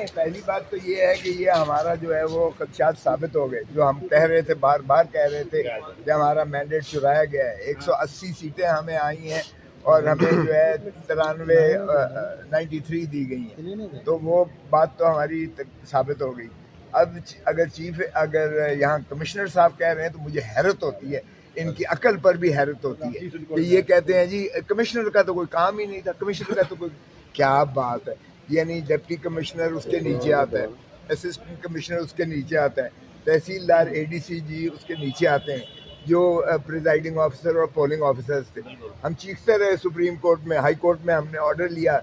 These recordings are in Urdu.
دیکھیں پہلی بات تو یہ ہے کہ یہ ہمارا جو ہے وہ خدشات ثابت ہو گئے، جو ہم کہہ رہے تھے بار بار کہہ رہے تھے کہ ہمارا مینڈیٹ چرایا گیا ہے. 180 سیٹیں ہمیں آئی ہیں اور ہمیں جو ہے 93 دی گئی ہیں، تو وہ بات تو ہماری ثابت ہو گئی. اب اگر یہاں کمشنر صاحب کہہ رہے ہیں تو مجھے حیرت ہوتی ہے، ان کی عقل پر بھی حیرت ہوتی ہے کہ یہ کہتے ہیں جی کمشنر کا تو کوئی کام ہی نہیں تھا، کمشنر کا تو کوئی کیا بات ہے. یعنی ڈپٹی کمشنر اس کے نیچے آتا ہے، اسسٹنٹ کمشنر اس کے نیچے آتا ہے، تحصیلدار اے ڈی سی جی اس کے نیچے آتے ہیں، جو پریزائڈنگ آفیسر اور پولنگ آفیسرز تھے. ہم چیختے رہے سپریم کورٹ میں، ہائی کورٹ میں ہم نے آرڈر لیا،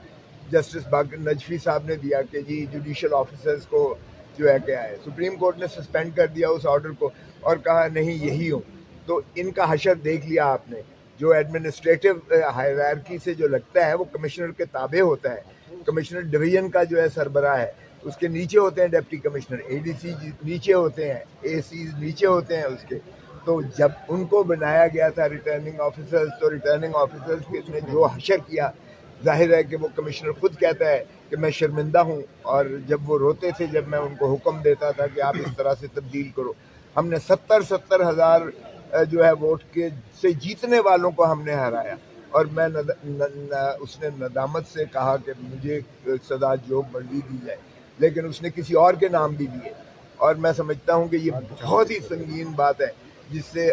جسٹس باقر نجفی صاحب نے دیا کہ جی جوڈیشل آفیسرز کو جو ہے کیا ہے. سپریم کورٹ نے سسپینڈ کر دیا اس آرڈر کو اور کہا نہیں یہی ہوں. تو ان کا حشر دیکھ لیا آپ نے، جو ایڈمنسٹریٹو ہائرارکی سے جو لگتا ہے وہ کمشنر کے تابع ہوتا ہے. کمشنر ڈویژن کا جو ہے سربراہ ہے، اس کے نیچے ہوتے ہیں ڈپٹی کمشنر، اے ڈی سی نیچے ہوتے ہیں، اے سیز نیچے ہوتے ہیں اس کے. تو جب ان کو بنایا گیا تھا ریٹرننگ آفیسرز، تو ریٹرننگ آفیسرز نے جو حشر کیا، ظاہر ہے کہ وہ کمشنر خود کہتا ہے کہ میں شرمندہ ہوں. اور جب وہ روتے تھے جب میں ان کو حکم دیتا تھا کہ آپ اس طرح سے تبدیل کرو، ہم نے 70 ہزار جو ہے ووٹ کے سے جیتنے والوں کو ہم نے ہرایا. اور میں اس نے ندامت سے کہا کہ مجھے سزا جو مرضی دی جائے، لیکن اس نے کسی اور کے نام بھی لیے. اور میں سمجھتا ہوں کہ یہ بہت ہی سنگین بات ہے، جس سے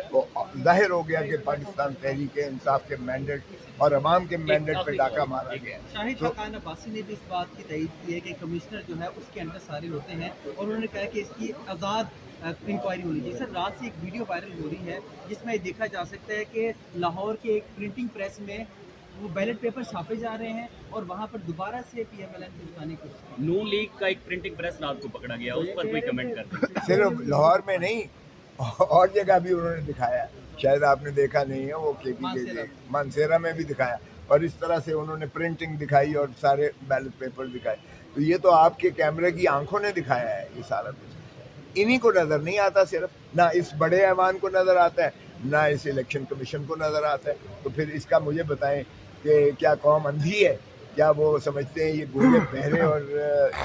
ظاہر ہو گیا کہ پاکستان تحریک انصاف کے مینڈیٹ اور عوام کے مینڈیٹ پہ ڈاکہ مارا گیا. شاہد خاقان عباسی نے بھی اس بات کی تائید کی ہے کہ کمشنر جو ہے اس کے انڈر سارے ہوتے ہیں، اور انہوں نے کہا کہ اس کی آزاد انکوائری ہونی چاہیے. سر رات سے ایک ویڈیو وائرل ہو رہی ہے جس میں دیکھا جا سکتا ہے کہ لاہور کے ایک پرنٹنگ پریس میں وہ بیلٹ پیپر چھاپے جا رہے ہیں اور وہاں پر دوبارہ سے پی ایم ایل این کو جانے کی کوشش. نون لیگ کا ایک پرنٹنگ پریس رات کو پکڑا گیا، اس پر کوئی کمنٹ کر دیں. صرف لاہور میں نہیں اور جگہ بھی انہوں نے دکھایا، شاید آپ نے دیکھا نہیں ہے، وہ کے پی کے مانسیرا میں بھی دکھایا، اور اس طرح سے انہوں نے پرنٹنگ دکھائی اور سارے بیلٹ پیپر دکھائے. تو یہ تو آپ کے کیمرے کی آنکھوں نے دکھایا ہے یہ سارا کچھ. انہی کو نظر نہیں آتا، صرف نہ اس بڑے ایوان کو نظر آتا ہے، نہ اس الیکشن کمیشن کو نظر آتا ہے. تو پھر اس کا مجھے بتائیں کہ کیا قوم اندھی ہے؟ کیا وہ سمجھتے ہیں یہ گونگے بہرے اور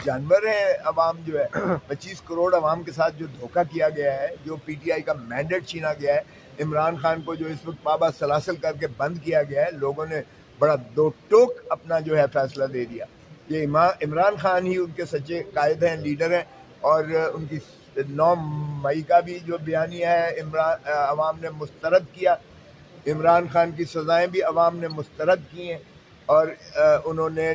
جانور ہیں؟ عوام جو ہے 25 کروڑ عوام کے ساتھ جو دھوکہ کیا گیا ہے، جو پی ٹی آئی کا مینڈیٹ چھینا گیا ہے، عمران خان کو جو اس وقت پابا سلاسل کر کے بند کیا گیا ہے، لوگوں نے بڑا دو ٹوک اپنا جو ہے فیصلہ دے دیا کہ عمران خان ہی ان کے سچے قائد ہیں، لیڈر ہیں. اور ان کی 9 مئی کا بھی جو بیانیہ ہے عوام نے مسترد کیا. عمران خان کی سزائیں بھی عوام نے مسترد کی ہیں. اور انہوں نے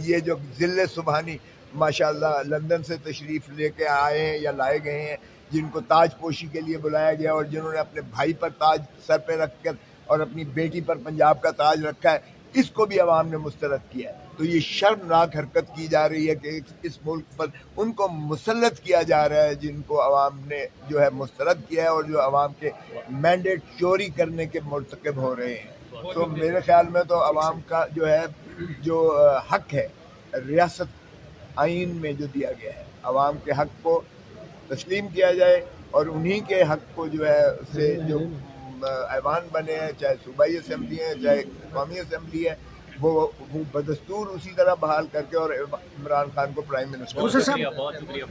یہ جو ذل سبحانی ماشاءاللہ لندن سے تشریف لے کے آئے ہیں یا لائے گئے ہیں، جن کو تاج پوشی کے لیے بلایا گیا اور جنہوں نے اپنے بھائی پر تاج سر پہ رکھ کر اور اپنی بیٹی پر پنجاب کا تاج رکھا ہے، اس کو بھی عوام نے مسترد کیا ہے. تو یہ شرمناک حرکت کی جا رہی ہے کہ اس ملک پر ان کو مسلط کیا جا رہا ہے جن کو عوام نے جو ہے مسترد کیا ہے اور جو عوام کے مینڈیٹ چوری کرنے کے مرتکب ہو رہے ہیں. تو میرے خیال میں تو عوام کا جو ہے جو حق ہے ریاست آئین میں جو دیا گیا ہے، عوام کے حق کو تسلیم کیا جائے اور انہی کے حق کو جو ہے اسے جو ایوان بنے ہیں، چاہے صوبائی اسمبلی ہے چاہے قومی اسمبلی ہے، وہ بدستور اسی طرح بحال کر کے اور عمران خان کو پرائم منسٹر. بہت شکریہ.